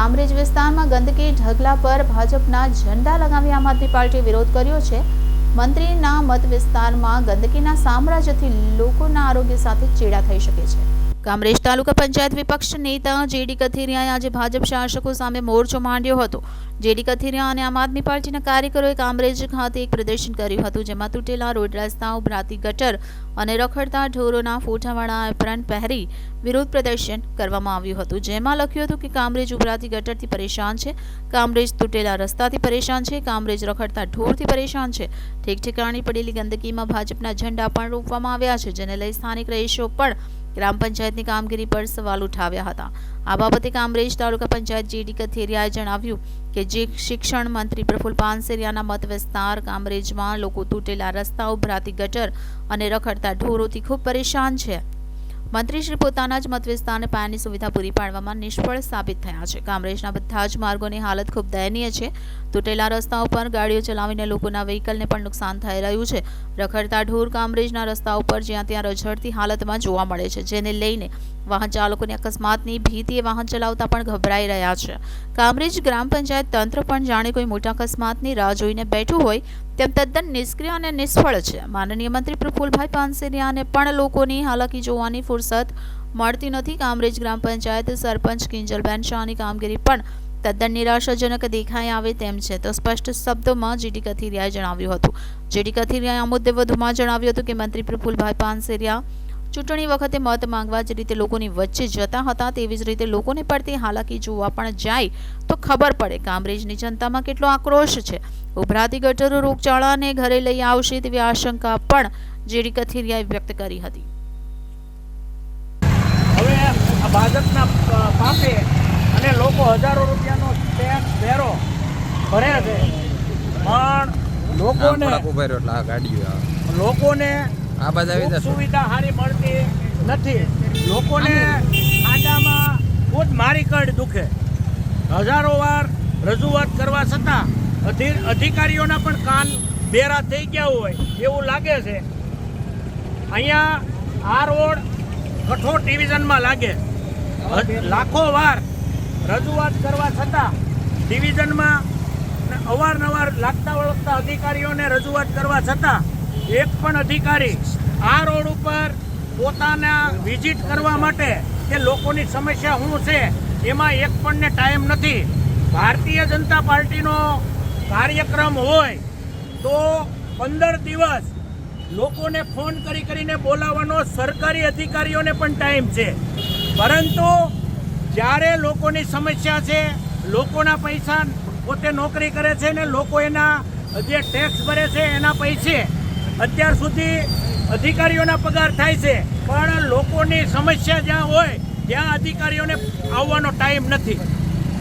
કામરેજ વિસ્તારમાં ગંદકી ઢગલા પર ભાજપના ઝંડા લગાવી આમ આદમી પાર્ટીએ વિરોધ કર્યો છે। મંત્રીના મત વિસ્તારમાં ગંદકીના સામ્રાજ્યથી લોકોના આરોગ્ય સાથે ચેડા થઈ શકે છે। કામરેજ તાલુકા પંચાયત વિપક્ષ નેતા જેડી કથિરિયાએ આજે ભાજપ શાસકો સામે મોરચો માંડ્યો હતો। જેડી કથિરિયા અને આમ આદમી પાર્ટીના કાર્યકરોએ કામરેજ ખાતે એક પ્રદર્શન કર્યું હતું, જેમાં તૂટેલા રોડ રસ્તાઓ, ભરાતી ગટર અને રખડતા ઢોરોના ફોટાવાળા એપ્રન પહેરી વિરોધ પ્રદર્શન કરવામાં આવ્યું હતું, જેમાં લખ્યું હતું કે કામરેજ ઉભરાતી ગટરથી પરેશાન છે, કામરેજ તૂટેલા રસ્તાથી પરેશાન છે, કામરેજ રખડતા ઢોરથી પરેશાન છે। ઠેક ઠેકાણે પડેલી ગંદકીમાં ભાજપના ઝંડા પણ રોપવામાં આવ્યા છે, જેને લઈ સ્થાનિક રહીશો પણ ગ્રામ પંચાયતની કામગીરી પર સવાલ ઉઠાવ્યા હતા। આ બાબતે કામરેજ તાલુકા પંચાયત જેડી કથિરિયાએ જણાવ્યું કે જે શિક્ષણ મંત્રી પ્રફુલ પાનસેરિયાના મત વિસ્તાર કામરેજમાં લોકો તૂટેલા રસ્તા, ઉભરાતી ગટર અને રખડતા ઢોરોથી ખૂબ પરેશાન છે। મંત્રીશ્રી પોતાના જ મત વિસ્તારને પાયાની સુવિધા પૂરી પાડવામાં નિષ્ફળ સાબિત થયા છે। કામરેજના બધા જ માર્ગોની હાલત ખૂબ દયનીય છે। તૂટેલા રસ્તાઓ પર ગાડીઓ ચલાવીને લોકોના વ્હીકલને પણ નુકસાન થઈ રહ્યું છે। રખડતા ઢોર કામરેજના રસ્તાઓ પર જ્યાં ત્યાં રઝળતી હાલતમાં જોવા મળે છે, જેને લઈને વાહન ચાલકોને અકસ્માતની ભીતિએ વાહન ચલાવતા પણ ગભરાઈ રહ્યા છે। કામરેજ ગ્રામ પંચાયત તંત્ર પણ જાણે કોઈ મોટા અકસ્માતની રાહ જોઈને બેઠું હોય તેમ તદ્દન નિષ્ક્રિય અને નિષ્ફળ છે। માનનીય મંત્રી પ્રફુલભાઈ પાનસેરિયાને પણ લોકોની હાલાકી જોવાની ફુરસત મળતી નથી। કામરેજ ગ્રામ પંચાયત સરપંચ કિંજલબેન શાહની કામગીરી પણ તદ્દન નિરાશાજનક દેખાઈ આવે તેમ છે, તો સ્પષ્ટ શબ્દોમાં જેડી કથિરિયાએ જણાવ્યું હતું। જેડી કથિરિયાએ આ મુદ્દે વધુમાં જણાવ્યું હતું કે મંત્રી પ્રફુલભાઈ પાનસેરિયા ચૂંટણી વખતે મત માંગવા જ રીતે લોકોની વચ્ચે જતા હતા, તેવી જ રીતે લોકોને પડતી હાલાકી જોવા પણ જાય તો ખબર પડે કામરેજની જનતામાં કેટલો આક્રોશ છે। ઉભરાતી ગટરો રોગચાળાને ઘરે લઈ આવશે તેવી આશંકા પણ જેડી કથિરિયાએ વ્યક્ત કરી હતી। હવે ભાજપના પાપે અને લોકો હજારો રૂપિયાનો ટેક્સ વેરો ભરે છે, પણ લોકોને સુવિધા સારી મળતી નથી। લોકોને આડામાં ખુદ મારી કડ દુખે। હજારો વાર રજૂઆત કરવા છતાં અધિકારીઓના પણ કાન બેરા થઈ ગયા હોય એવું લાગે છે। અહીંયા આ રોડ કઠોળ ડિવિઝનમાં લાગે, લાખો વાર રજૂઆત કરવા છતાં ડિવિઝનમાં અવારનવાર લાગતા વળગતા અધિકારીઓને રજૂઆત કરવા છતાં એક પણ અધિકારી આ રોડ ઉપર પોતાના વિઝિટ કરવા માટે કે લોકોની સમસ્યા શું છે એમાં એક પણને ટાઈમ નથી। ભારતીય જનતા પાર્ટીનો કાર્યક્રમ હોય તો 15 દિવસ લોકોને ફોન કરીને બોલાવવાનો સરકારી અધિકારીઓને પણ ટાઈમ છે, પરંતુ જ્યારે લોકોની સમસ્યા છે, લોકોના પૈસા પોતે નોકરી કરે છે ને લોકો એના જે ટેક્સ ભરે છે એના પૈસે અત્યાર સુધી અધિકારીઓના પગાર થાય છે, પણ લોકોની સમસ્યા જ્યાં હોય ત્યાં અધિકારીઓને આવવાનો ટાઈમ નથી।